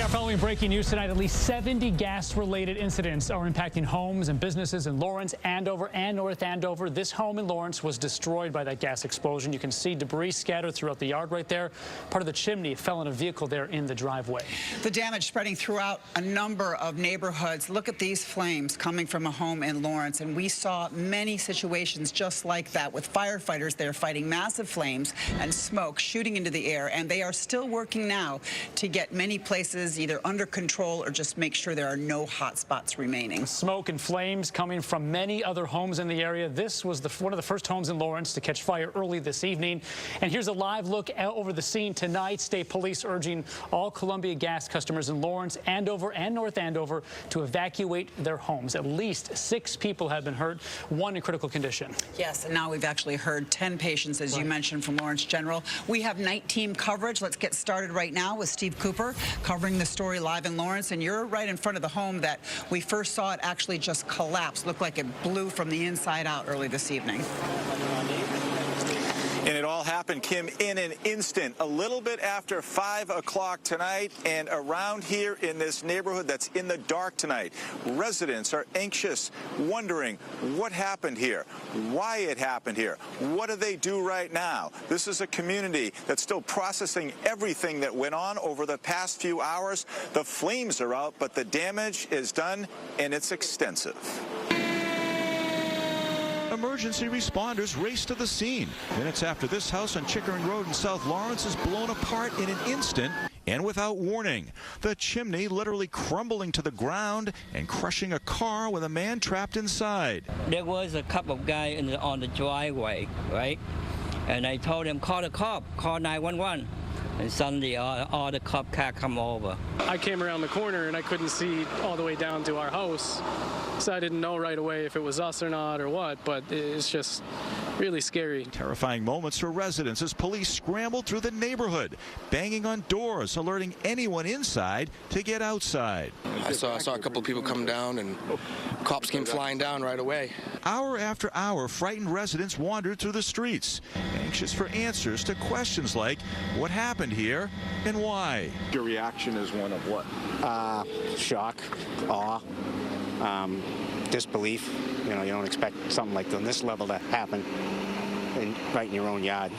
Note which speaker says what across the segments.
Speaker 1: Now, following breaking news tonight, at least 70 gas-related incidents are impacting homes and businesses in Lawrence, Andover, and North Andover. This home in Lawrence was destroyed by that gas explosion. You can see debris scattered throughout the yard right there. Part of the chimney fell in a vehicle there in the driveway.
Speaker 2: The damage spreading throughout a number of neighborhoods. Look at these flames coming from a home in Lawrence, and we saw many situations just like that with firefighters there fighting massive flames and smoke shooting into the air, and they are still working now to get many places either under control or just make sure there are no hot spots remaining.
Speaker 1: Smoke and flames coming from many other homes in the area. This was one of the first homes in Lawrence to catch fire early this evening. And here's a live look over the scene tonight. State police urging all Columbia Gas customers in Lawrence, Andover, and North Andover to evacuate their homes. At least 6 people have been hurt, 1 in critical condition.
Speaker 2: Yes, and now we've actually heard 10 patients, as you mentioned, from Lawrence General. We have night team coverage. Let's get started right now with Steve Cooper covering the story live in Lawrence, and you're right in front of the home that we first saw it actually just collapse. Looked like it blew from the inside out early this evening.
Speaker 3: And it all happened, Kim, in an instant, a little bit after 5 o'clock tonight. And around here in this neighborhood that's in the dark tonight, residents are anxious, wondering what happened here, why it happened here, what do they do right now? This is a community that's still processing everything that went on over the past few hours. The flames are out, but the damage is done, and it's extensive.
Speaker 4: Emergency responders race to the scene. Minutes after this house on Chickering Road in South Lawrence is blown apart in an instant and without warning. The chimney literally crumbling to the ground and crushing a car with a man trapped inside.
Speaker 5: There was a couple of guys on the driveway, right? And I told them, call the cop, call 911. And suddenly all the cop car come over.
Speaker 6: I came around the corner and I couldn't see all the way down to our house, so I didn't know right away if it was us or not or what, but it's just really scary.
Speaker 4: Terrifying moments for residents as police scrambled through the neighborhood, banging on doors, alerting anyone inside to get outside.
Speaker 7: I saw a couple of people come down and cops came flying down right away.
Speaker 4: Hour after hour, frightened residents wandered through the streets, anxious for answers to questions like what happened here and why.
Speaker 3: Your reaction is one of what?
Speaker 8: Shock, awe, disbelief. You know, you don't expect something like on this level to happen right in your own yard.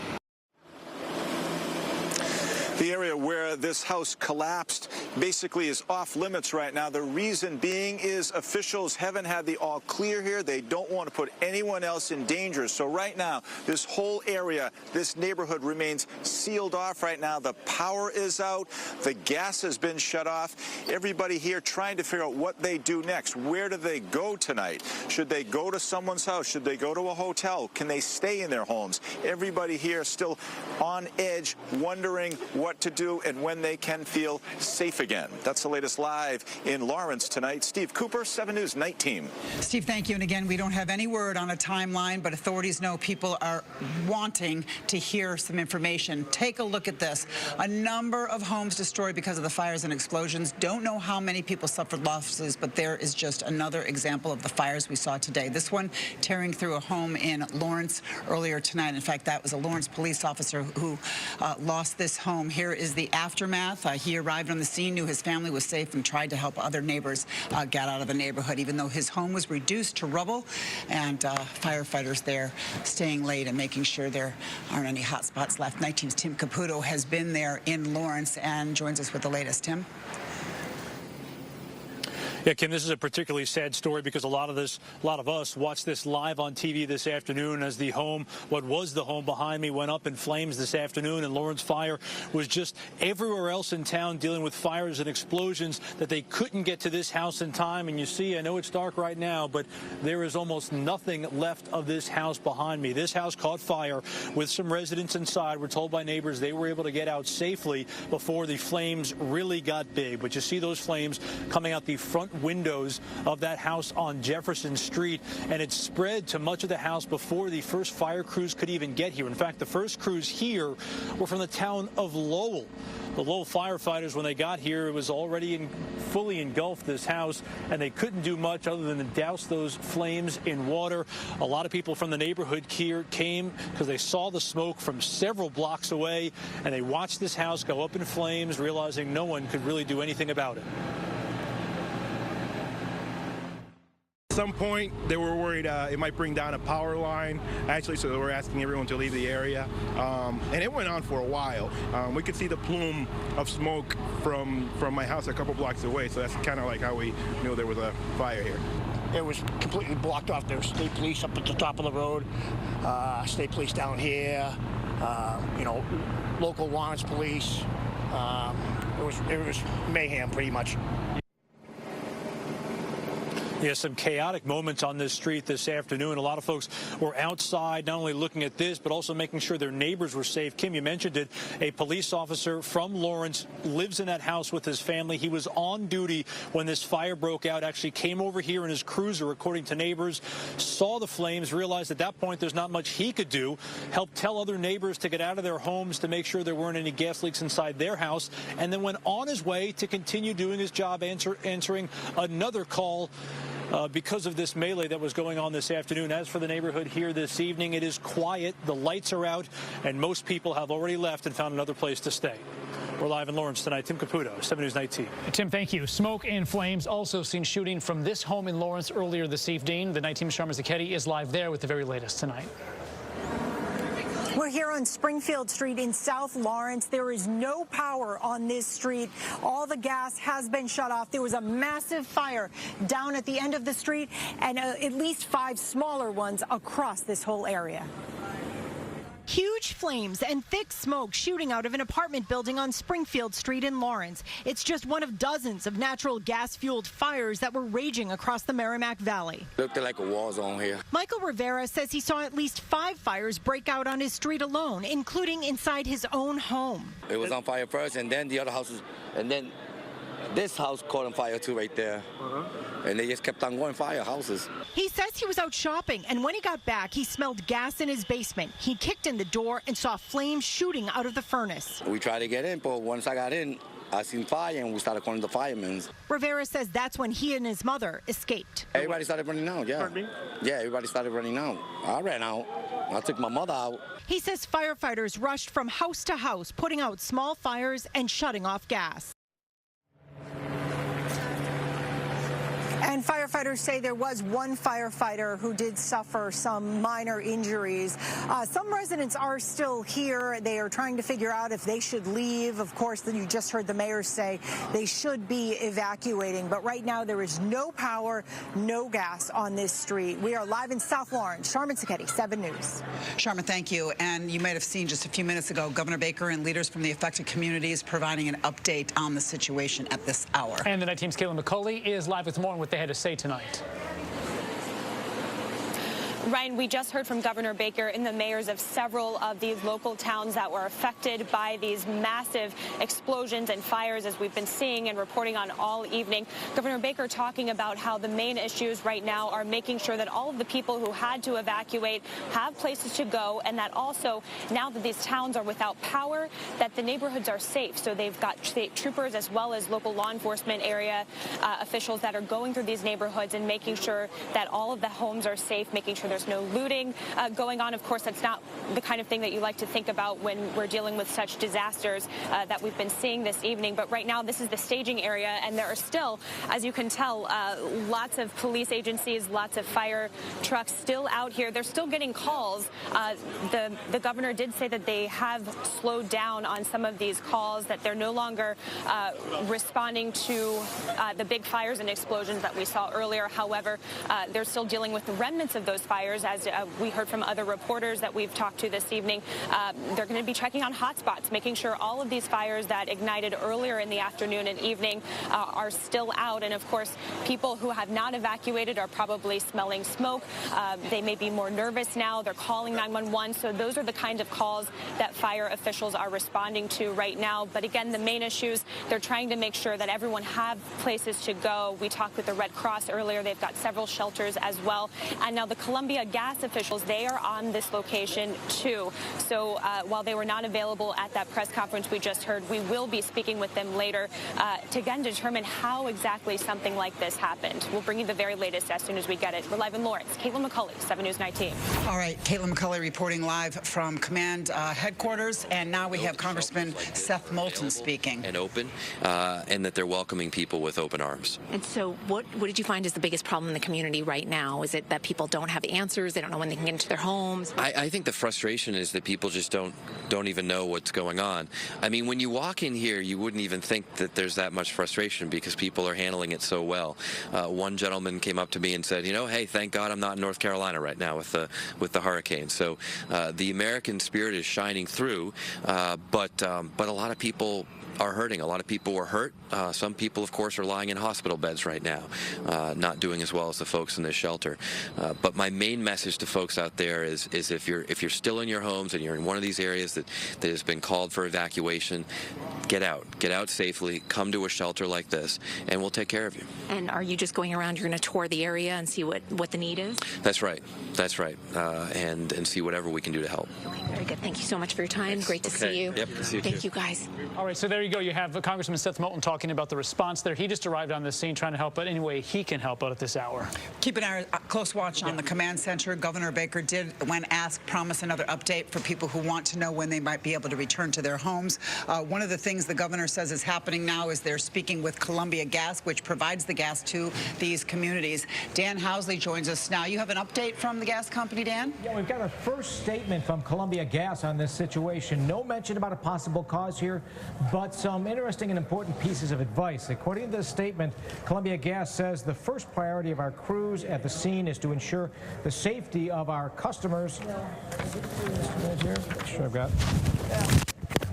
Speaker 3: The area where this house collapsed basically is off limits right now. The reason being is officials haven't had the all clear here. They don't want to put anyone else in danger. So right now, this whole area, this neighborhood remains sealed off right now. The power is out. The gas has been shut off. Everybody here trying to figure out what they do next. Where do they go tonight? Should they go to someone's house? Should they go to a hotel? Can they stay in their homes? Everybody here still on edge, wondering what to do and when they can feel safe again. That's the latest live in Lawrence tonight. Steve Cooper, 7 News Night Team.
Speaker 2: Steve, thank you. And again, we don't have any word on a timeline, but authorities know people are wanting to hear some information. Take a look at this. A number of homes destroyed because of the fires and explosions. Don't know how many people suffered losses, but there is just another example of the fires we saw today. This one tearing through a home in Lawrence earlier tonight. In fact, that was a Lawrence police officer who lost this home. Here is the aftermath. He arrived on the scene, knew his family was safe, and tried to help other neighbors get out of the neighborhood, even though his home was reduced to rubble. And firefighters there staying late and making sure there aren't any hot spots left. Night Team's Tim Caputo has been there in Lawrence and joins us with the latest. Tim?
Speaker 1: Yeah, Kim, this is a particularly sad story because a lot of us watched this live on TV this afternoon as the home, what was the home behind me, went up in flames this afternoon, and Lawrence Fire was just everywhere else in town dealing with fires and explosions that they couldn't get to this house in time. And you see, I know it's dark right now, but there is almost nothing left of this house behind me. This house caught fire with some residents inside. We're told by neighbors they were able to get out safely before the flames really got big. But you see those flames coming out the front front windows of that house on Jefferson Street, and it spread to much of the house before the first fire crews could even get here. In fact, the first crews here were from the town of Lowell. The Lowell firefighters, when they got here, it was already fully engulfed, this house, and they couldn't do much other than douse those flames in water. A lot of people from the neighborhood here came because they saw the smoke from several blocks away, and they watched this house go up in flames, realizing no one could really do anything about it.
Speaker 9: At some point, they were worried it might bring down a power line, actually, so they were asking everyone to leave the area. And it went on for a while. We could see the plume of smoke from my house a couple blocks away, so that's kind of like how we knew there was a fire here.
Speaker 8: It was completely blocked off. There was state police up at the top of the road, state police down here, local Lawrence police. It was mayhem, pretty much.
Speaker 1: Yeah, some chaotic moments on this street this afternoon. A lot of folks were outside, not only looking at this, but also making sure their neighbors were safe. Kim, you mentioned it. A police officer from Lawrence lives in that house with his family. He was on duty when this fire broke out, actually came over here in his cruiser, according to neighbors, saw the flames, realized at that point there's not much he could do, helped tell other neighbors to get out of their homes to make sure there weren't any gas leaks inside their house, and then went on his way to continue doing his job, answering another call because of this melee that was going on this afternoon. As for the neighborhood here this evening, it is quiet. The lights are out, and most people have already left and found another place to stay. We're live in Lawrence tonight. Tim Caputo, 7 News 19.
Speaker 10: Tim, thank you. Smoke and flames. Also seen shooting from this home in Lawrence earlier this evening. The night team's Sharma Zaketi is live there with the very latest tonight.
Speaker 11: We're here on Springfield Street in South Lawrence. There is no power on this street. All the gas has been shut off. There was a massive fire down at the end of the street and at least 5 smaller ones across this whole area. Huge flames and thick smoke shooting out of an apartment building on Springfield Street in Lawrence. It's just one of dozens of natural gas-fueled fires that were raging across the Merrimack Valley.
Speaker 7: Looked like a war zone here.
Speaker 11: Michael Rivera says he saw at least 5 fires break out on his street alone, including inside his own home.
Speaker 7: It was on fire first, and then the other houses, and then this house caught on fire too right there. And they just kept on going fire houses.
Speaker 11: He says he was out shopping, and when he got back, he smelled gas in his basement. He kicked in the door and saw flames shooting out of the furnace.
Speaker 7: We tried to get in, but once I got in, I seen fire, and we started calling the firemen.
Speaker 11: Rivera says that's when he and his mother escaped.
Speaker 7: Everybody started running out, yeah. Yeah, everybody started running out. I ran out. I took my mother out.
Speaker 11: He says firefighters rushed from house to house, putting out small fires and shutting off gas. And firefighters say there was one firefighter who did suffer some minor injuries. Some residents are still here. They are trying to figure out if they should leave. Of course, you just heard the mayor say they should be evacuating. But right now, there is no power, no gas on this street. We are live in South Lawrence. Sharma Zaketi, 7 News.
Speaker 2: Sharma, thank you. And you might have seen just a few minutes ago, Governor Baker and leaders from the affected communities providing an update on the situation at this hour.
Speaker 10: And the night team's Kayla McCauley is live with more on what they had to say tonight.
Speaker 12: Ryan, we just heard from Governor Baker and the mayors of several of these local towns that were affected by these massive explosions and fires, as we've been seeing and reporting on all evening. Governor Baker talking about how the main issues right now are making sure that all of the people who had to evacuate have places to go, and that also, now that these towns are without power, that the neighborhoods are safe. So they've got state troopers as well as local law enforcement area officials that are going through these neighborhoods and making sure that all of the homes are safe, making sure there's no looting going on. Of course, that's not the kind of thing that you like to think about when we're dealing with such disasters that we've been seeing this evening. But right now, this is the staging area, and there are still, as you can tell, lots of police agencies, lots of fire trucks still out here. They're still getting calls. The governor did say that they have slowed down on some of these calls, that they're no longer responding to the big fires and explosions that we saw earlier. However, they're still dealing with the remnants of those fires fires. As we heard from other reporters that we've talked to this evening, they're going to be checking on hotspots, making sure all of these fires that ignited earlier in the afternoon and evening are still out. And of course, people who have not evacuated are probably smelling smoke. They may be more nervous now. They're calling 911. So those are the kind of calls that fire officials are responding to right now. But again, the main issues, they're trying to make sure that everyone have places to go. We talked with the Red Cross earlier. They've got several shelters as well. And now the Columbia Gas officials, they are on this location too. So while they were not available at that press conference we just heard, we will be speaking with them later to again determine how exactly something like this happened. We'll bring you the very latest as soon as we get it. We're live in Lawrence. Caitlin McCulley, 7 News 19.
Speaker 2: All right, Caitlin McCulley reporting live from command headquarters. And now we have Congressman Seth Moulton speaking.
Speaker 13: And open, and that they're welcoming people with open arms.
Speaker 14: And so what did you find is the biggest problem in the community right now? Is it that people don't have answers? They don't know when they can get into their homes?
Speaker 13: I think the frustration is that people just don't even know what's going on. I mean, when you walk in here, you wouldn't even think that there's that much frustration because people are handling it so well. One gentleman came up to me and said, you know, hey, thank God I'm not in North Carolina right now with the hurricane. So the American spirit is shining through, but a lot of people are hurting. A lot of people were hurt. Some people, of course, are lying in hospital beds right now, not doing as well as the folks in this shelter. But my main message to folks out there is if you're still in your homes and you're in one of these areas that has been called for evacuation, get out safely, come to a shelter like this, and we'll take care of you.
Speaker 14: And are you just going around, you're going to tour the area and see what the need is?
Speaker 13: That's right. And see whatever we can do to help.
Speaker 14: Okay, very good. Thank you so much for your time.
Speaker 13: Thanks.
Speaker 14: Great to see you.
Speaker 13: Yep, see you
Speaker 14: Thank
Speaker 13: too.
Speaker 14: you, guys.
Speaker 10: All right, so there you go. You have Congressman Seth Moulton talking about the response there. He just arrived on the scene trying to help out any way he can help out at this hour.
Speaker 2: Keeping our close watch on the command center. Governor Baker did, when asked, promise another update for people who want to know when they might be able to return to their homes. One of the things the governor says is happening now is they're speaking with Columbia Gas, which provides the gas to these communities. Dan Housley joins us now. You have an update from the gas company, Dan?
Speaker 15: Yeah, we've got a first statement from Columbia Gas on this situation. No mention about a possible cause here, but some interesting and important pieces of advice. According to the statement, Columbia Gas says the first priority of our crews at the scene is to ensure the safety of our customers. Make sure I've got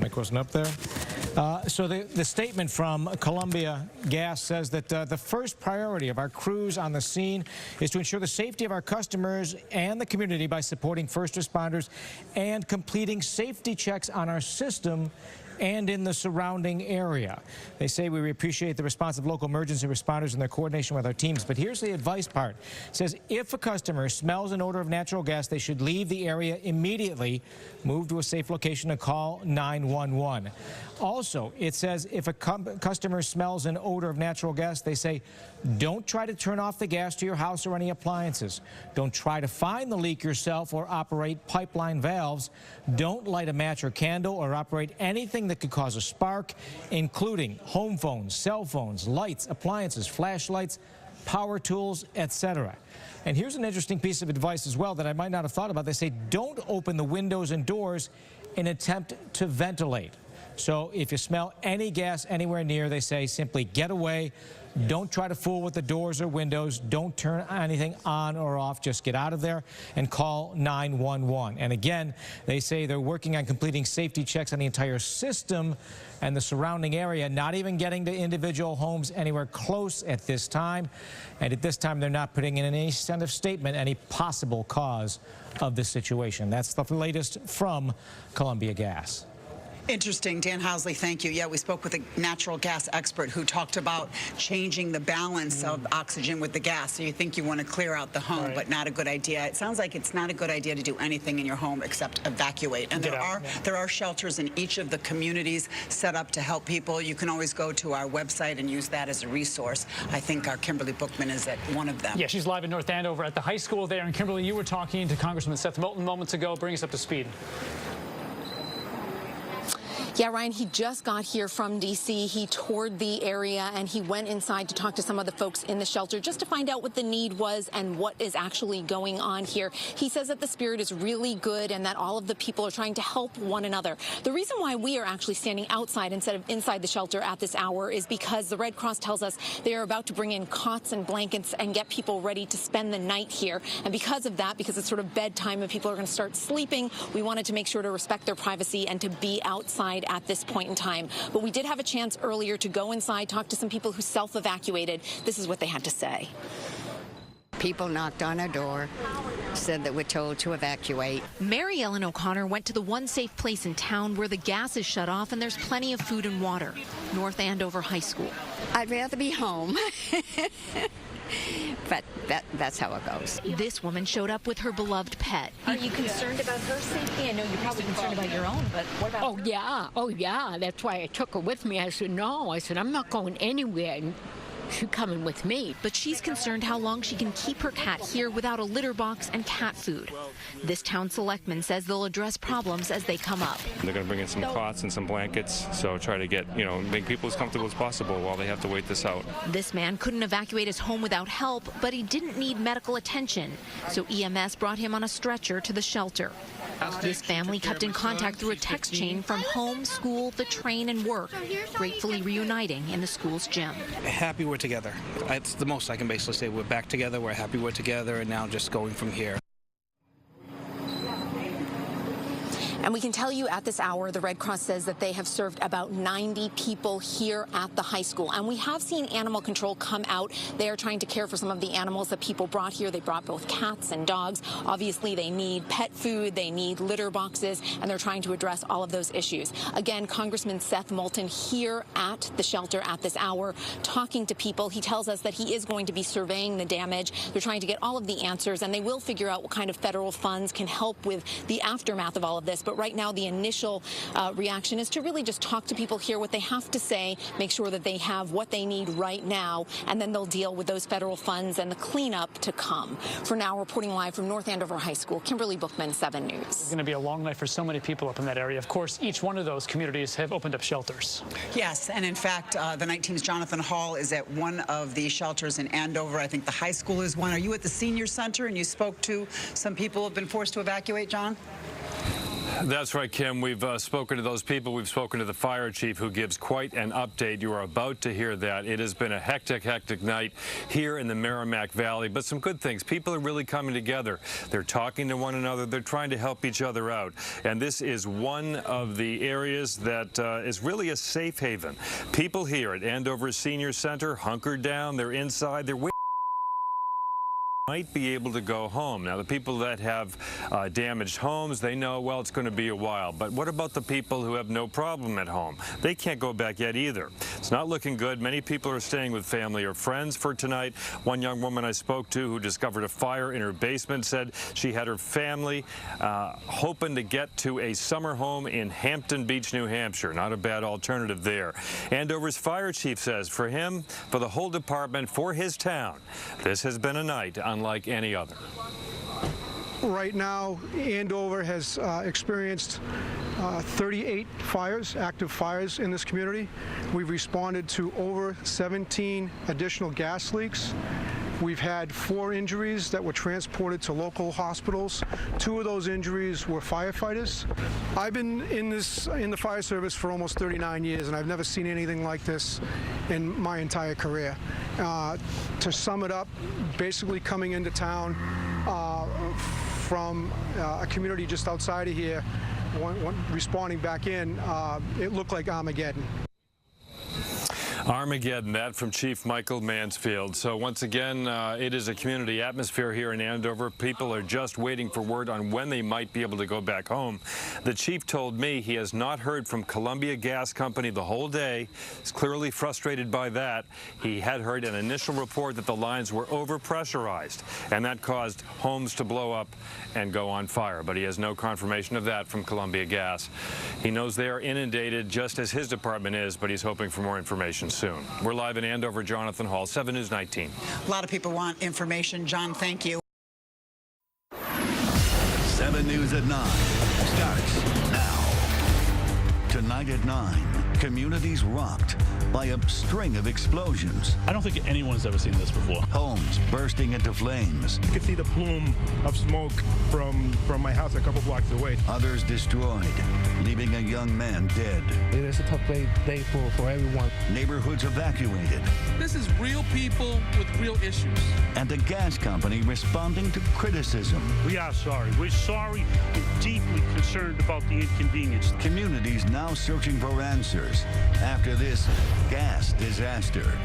Speaker 15: mic wasn't up there. So the statement from Columbia Gas says that the first priority of our crews on the scene is to ensure the safety of our customers and the community by supporting first responders and completing safety checks on our system and in the surrounding area. They say we appreciate the response of local emergency responders and their coordination with our teams. But here's the advice part. It says if a customer smells an odor of natural gas, they should leave the area immediately, move to a safe location, and call 911. Also, it says if a customer smells an odor of natural gas, they say don't try to turn off the gas to your house or any appliances. Don't try to find the leak yourself or operate pipeline valves. Don't light a match or candle or operate anything that could cause a spark, including home phones, cell phones, lights, appliances, flashlights, power tools, etc. And here's an interesting piece of advice as well that I might not have thought about. They say don't open the windows and doors in an attempt to ventilate. So if you smell any gas anywhere near, they say simply get away. Don't try to fool with the doors or windows. Don't turn anything on or off. Just get out of there and call 911. And again, they say they're working on completing safety checks on the entire system and the surrounding area, not even getting to individual homes anywhere close at this time. And at this time, they're not putting in any kind of statement any possible cause of this situation. That's the latest from Columbia Gas.
Speaker 2: Interesting. Dan Housley, thank you. Yeah, we spoke with a natural gas expert who talked about changing the balance of oxygen with the gas. So you think you want to clear out the home, but not a good idea. It sounds like it's not a good idea to do anything in your home except evacuate. And there are shelters in each of the communities set up to help people. You can always go to our website and use that as a resource. I think our Kimberly Bookman is at one of them.
Speaker 10: Yeah, she's live in North Andover at the high school there. And Kimberly, you were talking to Congressman Seth Moulton moments ago. Bring us up to speed.
Speaker 14: Yeah, Ryan, he just got here from D.C. He toured the area and he went inside to talk to some of the folks in the shelter just to find out what the need was and what is actually going on here. He says that the spirit is really good and that all of the people are trying to help one another. The reason why we are actually standing outside instead of inside the shelter at this hour is because the Red Cross tells us they are about to bring in cots and blankets and get people ready to spend the night here. And because of that, because it's sort of bedtime and people are going to start sleeping, we wanted to make sure to respect their privacy and to be outside at this point in time. But we did have a chance earlier to go inside, talk to some people who self-evacuated. This is what they had to say.
Speaker 16: People knocked on our door, said that we're told to evacuate.
Speaker 14: Mary Ellen O'Connor went to the one safe place in town where the gas is shut off and there's plenty of food and water, North Andover High School.
Speaker 16: I'd rather be home. But that's how it goes.
Speaker 14: This woman showed up with her beloved pet.
Speaker 17: Are you concerned about her safety? I know you're probably concerned about your own, but what about her?
Speaker 18: Oh, yeah. That's why I took her with me. I said, no. I said, I'm not going anywhere. And she's coming with me.
Speaker 14: But she's concerned how long she can keep her cat here without a litter box and cat food. This town selectman says they'll address problems as they come up.
Speaker 19: They're going to bring in some cots and some blankets, so try to get, make people as comfortable as possible while they have to wait this out.
Speaker 14: This man couldn't evacuate his home without help, but he didn't need medical attention, so EMS brought him on a stretcher to the shelter. This family kept in contact through a text chain from home, school, the train, and work, gratefully reuniting in the school's gym.
Speaker 20: Happy we're together. That's the most I can basically say. We're back together, we're happy we're together, and now just going from here.
Speaker 14: And we can tell you at this hour, the Red Cross says that they have served about 90 people here at the high school. And we have seen animal control come out. They are trying to care for some of the animals that people brought here. They brought both cats and dogs. Obviously, they need pet food, they need litter boxes, and they're trying to address all of those issues. Again, Congressman Seth Moulton here at the shelter at this hour talking to people. He tells us that he is going to be surveying the damage. They're trying to get all of the answers, and they will figure out what kind of federal funds can help with the aftermath of all of this. But right now, the initial reaction is to really just talk to people, hear what they have to say, make sure that they have what they need right now, and then they'll deal with those federal funds and the cleanup to come. For now, reporting live from North Andover High School, Kimberly Bookman, 7 News.
Speaker 10: It's going to be a long night for so many people up in that area. Of course, each one of those communities have opened up shelters.
Speaker 2: Yes, and in fact, the night team's Jonathan Hall is at one of the shelters in Andover. I think the high school is one. Are you at the senior center and you spoke to some people who have been forced to evacuate, John?
Speaker 21: That's right, Kim. We've spoken to those people. We've spoken to the fire chief who gives quite an update. You are about to hear that. It has been a hectic night here in the Merrimack Valley, but some good things. People are really coming together. They're talking to one another. They're trying to help each other out. And this is one of the areas that is really a safe haven. People here at Andover Senior Center hunkered down. They're inside. They're waiting. Might be able to go home. Now, the people that have damaged homes, they know, well, it's going to be a while. But what about the people who have no problem at home? They can't go back yet either. It's not looking good. Many people are staying with family or friends for tonight. One young woman I spoke to who discovered a fire in her basement said she had her family hoping to get to a summer home in Hampton Beach, New Hampshire. Not a bad alternative there. Andover's fire chief says for him, for the whole department, for his town, this has been a night unlike any other.
Speaker 22: Right now, Andover has experienced 38 fires, active fires in this community. We've responded to over 17 additional gas leaks. We've had 4 injuries that were transported to local hospitals. 2 of those injuries were firefighters. I've been in the fire service for almost 39 years, and I've never seen anything like this in my entire career. To sum it up, basically coming into town from a community just outside of here, responding back in, it looked like Armageddon.
Speaker 21: Armageddon, that from Chief Michael Mansfield. So once again, it is a community atmosphere here in Andover. People are just waiting for word on when they might be able to go back home. The chief told me he has not heard from Columbia Gas Company the whole day. He's clearly frustrated by that. He had heard an initial report that the lines were overpressurized, and that caused homes to blow up and go on fire. But he has no confirmation of that from Columbia Gas. He knows they are inundated just as his department is, but he's hoping for more information soon. We're live in Andover. Jonathan Hall, 7 News 19.
Speaker 2: A lot of people want information. John, thank you.
Speaker 23: 7 News at 9 starts now.
Speaker 5: Tonight at 9, communities rocked by a string of explosions.
Speaker 6: I don't think anyone's ever seen this before.
Speaker 5: Homes bursting into flames.
Speaker 9: You can see the plume of smoke from my house a couple blocks away.
Speaker 5: Others destroyed, leaving a young man dead.
Speaker 23: It is a tough day for everyone.
Speaker 5: Neighborhoods evacuated.
Speaker 24: This is real people with real issues.
Speaker 5: And the gas company responding to criticism.
Speaker 6: We are sorry. We're sorry and deeply concerned about the inconvenience.
Speaker 5: Communities now searching for answers after this gas disaster.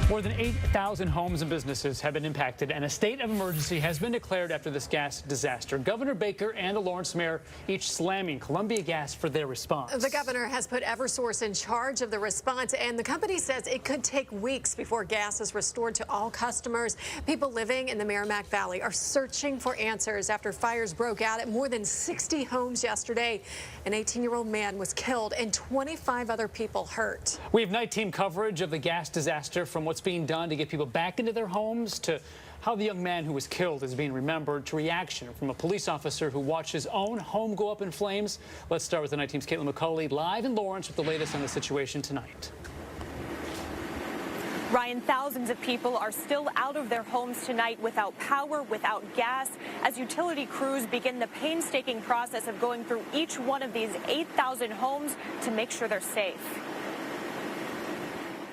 Speaker 10: More than 8,000 homes and businesses have been impacted, and a state of emergency has been declared after this gas disaster. Governor Baker and the Lawrence mayor each slamming Columbia Gas for their response.
Speaker 25: The governor has put Eversource in charge of the response, and the company says it could take weeks before gas is restored to all customers. People living in the Merrimack Valley are searching for answers after fires broke out at more than 60 homes yesterday. An 18-year-old man was killed and 25 other people hurt.
Speaker 10: We have night team coverage of the gas disaster, from what's being done to get people back into their homes to how the young man who was killed is being remembered, to reaction from a police officer who watched his own home go up in flames. Let's start with the night team's Caitlin McCauley live in Lawrence with the latest on the situation tonight.
Speaker 12: Ryan, thousands of people are still out of their homes tonight without power, without gas, as utility crews begin the painstaking process of going through each one of these 8,000 homes to make sure they're safe.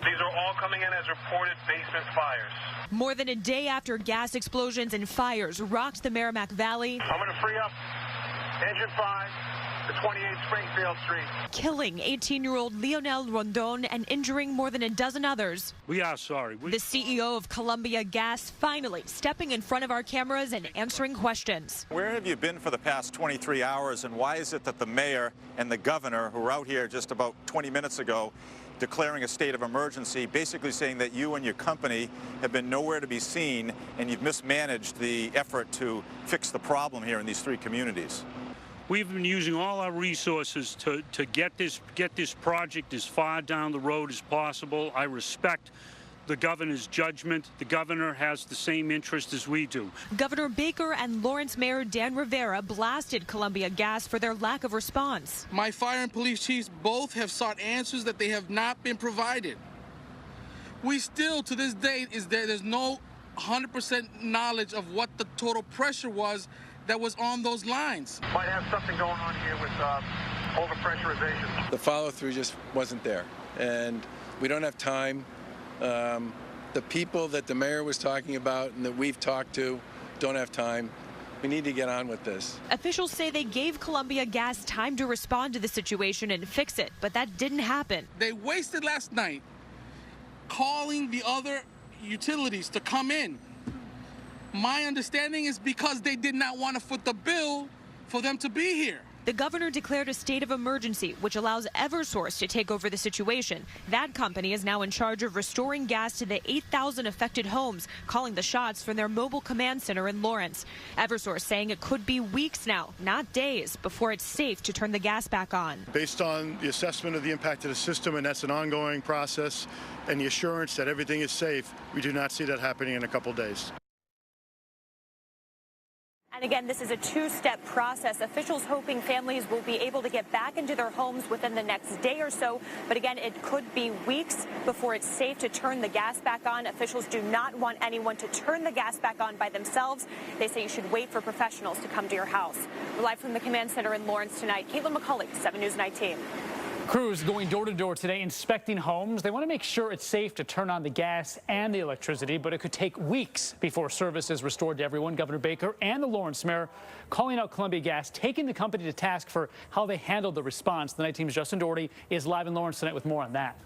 Speaker 26: These are all coming in as reported basement fires.
Speaker 12: More than a day after gas explosions and fires rocked the Merrimack Valley,
Speaker 26: I'm going to free up engine 5 to 28 Springfield Street,
Speaker 12: killing 18-year-old Lionel Rondon and injuring more than a dozen others.
Speaker 6: We are sorry.
Speaker 12: The CEO of Columbia Gas finally stepping in front of our cameras and answering questions.
Speaker 3: Where have you been for the past 23 hours, and why is it that the mayor and the governor, who were out here just about 20 minutes ago, declaring a state of emergency, basically saying that you and your company have been nowhere to be seen and you've mismanaged the effort to fix the problem here in these three communities?
Speaker 6: We've been using all our resources to get this project as far down the road as possible. I respect the governor's judgment. The governor has the same interest as we do.
Speaker 12: Governor Baker and Lawrence Mayor Dan Rivera blasted Columbia Gas for their lack of response.
Speaker 24: My fire and police chiefs both have sought answers that they have not been provided. We still, to this day, there's no 100% knowledge of what the total pressure was that was on those lines.
Speaker 26: Might have something going on here with overpressurization.
Speaker 27: The follow-through just wasn't there, and we don't have time. The people that the mayor was talking about and that we've talked to don't have time. We need to get on with this.
Speaker 12: Officials say they gave Columbia Gas time to respond to the situation and fix it, but that didn't happen.
Speaker 24: They wasted last night calling the other utilities to come in. My understanding is because they did not want to foot the bill for them to be here.
Speaker 12: The governor declared a state of emergency, which allows Eversource to take over the situation. That company is now in charge of restoring gas to the 8,000 affected homes, calling the shots from their mobile command center in Lawrence. Eversource saying it could be weeks now, not days, before it's safe to turn the gas back on.
Speaker 28: Based on the assessment of the impact of the system, and that's an ongoing process, and the assurance that everything is safe, we do not see that happening in a couple days.
Speaker 12: And again, this is a two-step process. Officials hoping families will be able to get back into their homes within the next day or so. But again, it could be weeks before it's safe to turn the gas back on. Officials do not want anyone to turn the gas back on by themselves. They say you should wait for professionals to come to your house. We're live from the command center in Lawrence tonight. Caitlin McCauley, 7 News Night Team.
Speaker 10: Crews going door to door today inspecting homes. They want to make sure it's safe to turn on the gas and the electricity, but it could take weeks before service is restored to everyone. Governor Baker and the Lawrence mayor calling out Columbia Gas, taking the company to task for how they handled the response. The night team's Justin Doherty is live in Lawrence tonight with more on that.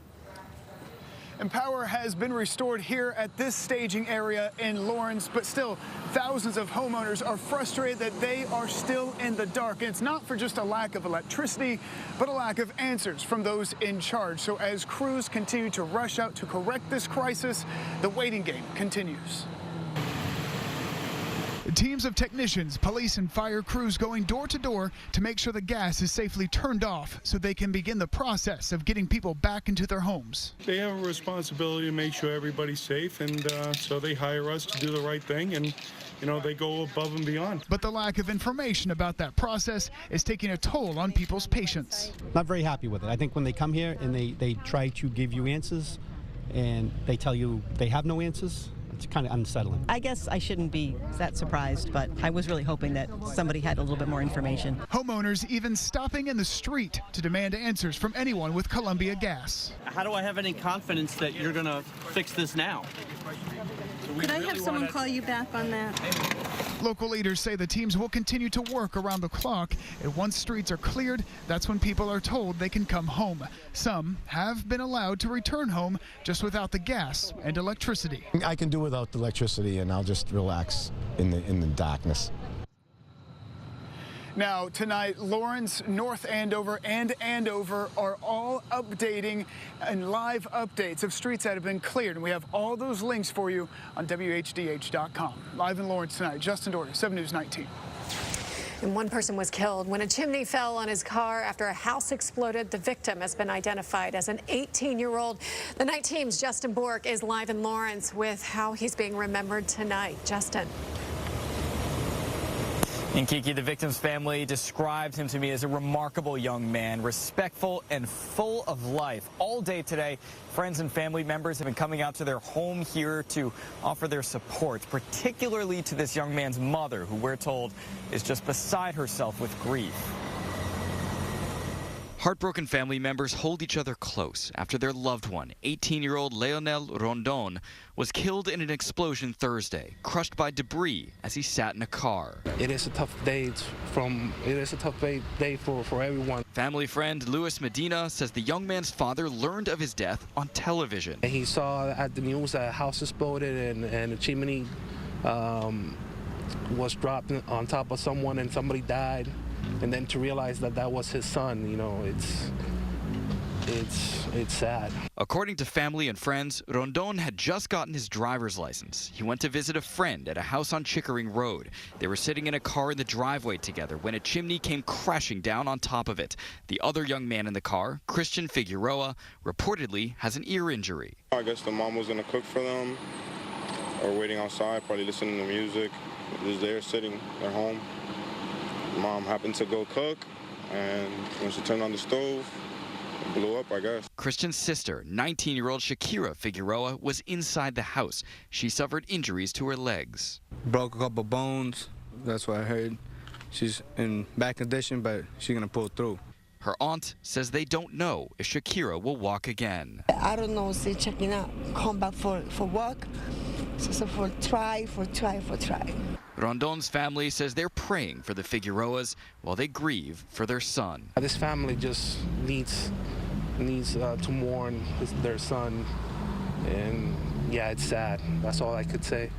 Speaker 29: And power has been restored here at this staging area in Lawrence, but still thousands of homeowners are frustrated that they are still in the dark. And it's not for just a lack of electricity, but a lack of answers from those in charge. So as crews continue to rush out to correct this crisis, the waiting game continues. Teams of technicians, police, and fire crews going door to door to make sure the gas is safely turned off so they can begin the process of getting people back into their homes.
Speaker 1: They have a responsibility to make sure everybody's safe, and so they hire us to do the right thing, and they go above and beyond.
Speaker 29: But the lack of information about that process is taking a toll on people's patience.
Speaker 4: Not very happy with it. I think when they come here and they try to give you answers and they tell you they have no answers, it's kind of unsettling.
Speaker 7: I guess I shouldn't be that surprised, but I was really hoping that somebody had a little bit more information.
Speaker 29: Homeowners even stopping in the street to demand answers from anyone with Columbia Gas.
Speaker 8: How do I have any confidence that you're going to fix this now?
Speaker 11: Could I have someone call you back on that?
Speaker 29: Local leaders say the teams will continue to work around the clock, and once streets are cleared, that's when people are told they can come home. Some have been allowed to return home just without the gas and electricity.
Speaker 13: I can do without the electricity, and I'll just relax in the darkness.
Speaker 29: Now, tonight, Lawrence, North Andover, and Andover are all updating and live updates of streets that have been cleared. And we have all those links for you on WHDH.com. Live in Lawrence tonight, Justin Dorter, 7 News 19.
Speaker 25: And one person was killed when a chimney fell on his car after a house exploded. The victim has been identified as an 18-year-old. The night team's Justin Bork is live in Lawrence with how he's being remembered tonight. Justin.
Speaker 15: And Kiki, the victim's family described him to me as a remarkable young man, respectful and full of life. All day today, friends and family members have been coming out to their home here to offer their support, particularly to this young man's mother, who we're told is just beside herself with grief.
Speaker 16: Heartbroken family members hold each other close after their loved one, 18-year-old Leonel Rondon, was killed in an explosion Thursday, crushed by debris as he sat in a car.
Speaker 23: It is a tough day for everyone.
Speaker 16: Family friend Luis Medina says the young man's father learned of his death on television.
Speaker 23: He saw at the news that a house exploded and a chimney was dropped on top of someone and somebody died. And then to realize that that was his son, it's sad.
Speaker 16: According to family and friends, Rondon had just gotten his driver's license. He went to visit a friend at a house on Chickering Road. They were sitting in a car in the driveway together when a chimney came crashing down on top of it. The other young man in the car, Christian Figueroa, reportedly has an ear injury.
Speaker 17: I guess the mom was gonna cook for them, or waiting outside, probably listening to music. Just there sitting, they're home. Mom happened to go cook, and when she turned on the stove, it blew up, I guess.
Speaker 16: Christian's sister, 19-year-old Shakira Figueroa, was inside the house. She suffered injuries to her legs.
Speaker 30: Broke a couple bones, that's what I heard. She's in bad condition, but she's gonna pull through.
Speaker 16: Her aunt says they don't know if Shakira will walk again.
Speaker 31: I don't know, say checking out, come back for work. So for try.
Speaker 16: Rondon's family says they're praying for the Figueroas while they grieve for their son.
Speaker 23: This family just needs to mourn their son, and yeah, it's sad. That's all I could say.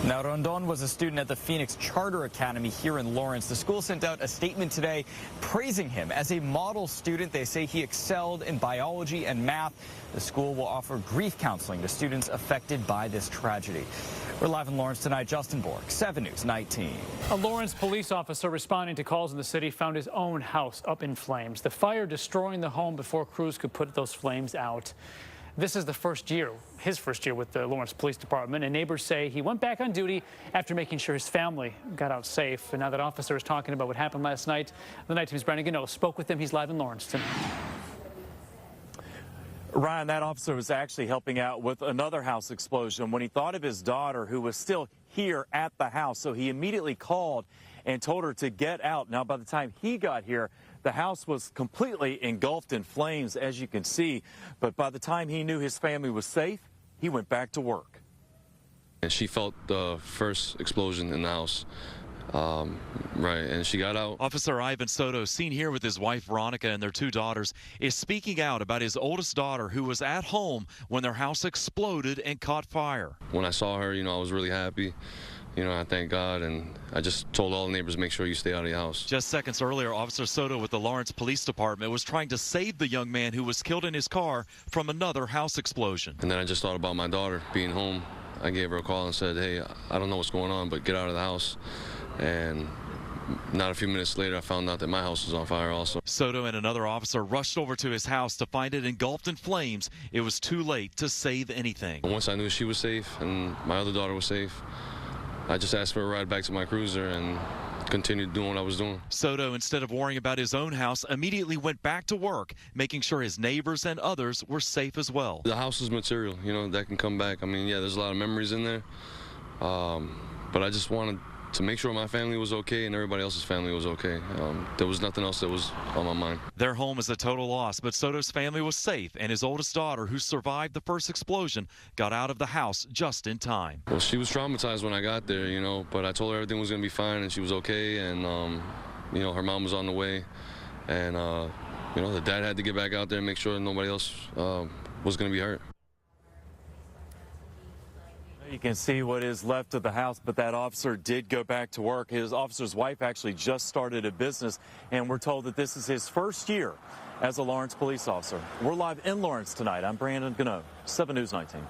Speaker 15: Now, Rondon was a student at the Phoenix Charter Academy here in Lawrence. The school sent out a statement today praising him as a model student. They say he excelled in biology and math. The school will offer grief counseling to students affected by this tragedy. We're live in Lawrence tonight. Justin Bork, 7 News 19.
Speaker 10: A Lawrence police officer responding to calls in the city found his own house up in flames. The fire destroying the home before crews could put those flames out. This is his first year with the Lawrence Police Department, and neighbors say he went back on duty after making sure his family got out safe. And now that officer is talking about what happened last night, the night team's Brandon Gano spoke with him. He's live in Lawrence tonight.
Speaker 32: Ryan, that officer was actually helping out with another house explosion when he thought of his daughter, who was still here at the house. So he immediately called and told her to get out. Now, by the time he got here, the house was completely engulfed in flames, as you can see. But by the time he knew his family was safe, he went back to work.
Speaker 33: And she felt the first explosion in the house. Right, and she got out.
Speaker 32: Officer Ivan Soto, seen here with his wife Veronica and their 2 daughters, is speaking out about his oldest daughter who was at home when their house exploded and caught fire.
Speaker 33: When I saw her, I was really happy. I thank God, and I just told all the neighbors, make sure you stay out of the house.
Speaker 32: Just seconds earlier, Officer Soto with the Lawrence Police Department was trying to save the young man who was killed in his car from another house explosion.
Speaker 33: And then I just thought about my daughter being home, I gave her a call and said, hey, I don't know what's going on, but get out of the house. And not a few minutes later, I found out that my house was on fire also.
Speaker 32: Soto and another officer rushed over to his house to find it engulfed in flames. It was too late to save anything.
Speaker 33: Once I knew she was safe and my other daughter was safe, I just asked for a ride back to my cruiser and continued doing what I was doing.
Speaker 32: Soto, instead of worrying about his own house, immediately went back to work, making sure his neighbors and others were safe as well.
Speaker 33: The house is material, you know, that can come back. I mean, yeah, there's a lot of memories in there, but I just wanted to make sure my family was okay and everybody else's family was okay. There was nothing else that was on my mind.
Speaker 32: Their home is a total loss, but Soto's family was safe, and his oldest daughter, who survived the first explosion, got out of the house just in time.
Speaker 33: Well, she was traumatized when I got there, you know, but I told her everything was going to be fine and she was okay, and, you know, her mom was on the way, and, you know, the dad had to get back out there and make sure nobody else was going to be hurt.
Speaker 32: You can see what is left of the house, but that officer did go back to work. His officer's wife actually just started a business, and we're told that this is his first year as a Lawrence police officer. We're live in Lawrence tonight. I'm Brandon Gano, 7 News 19.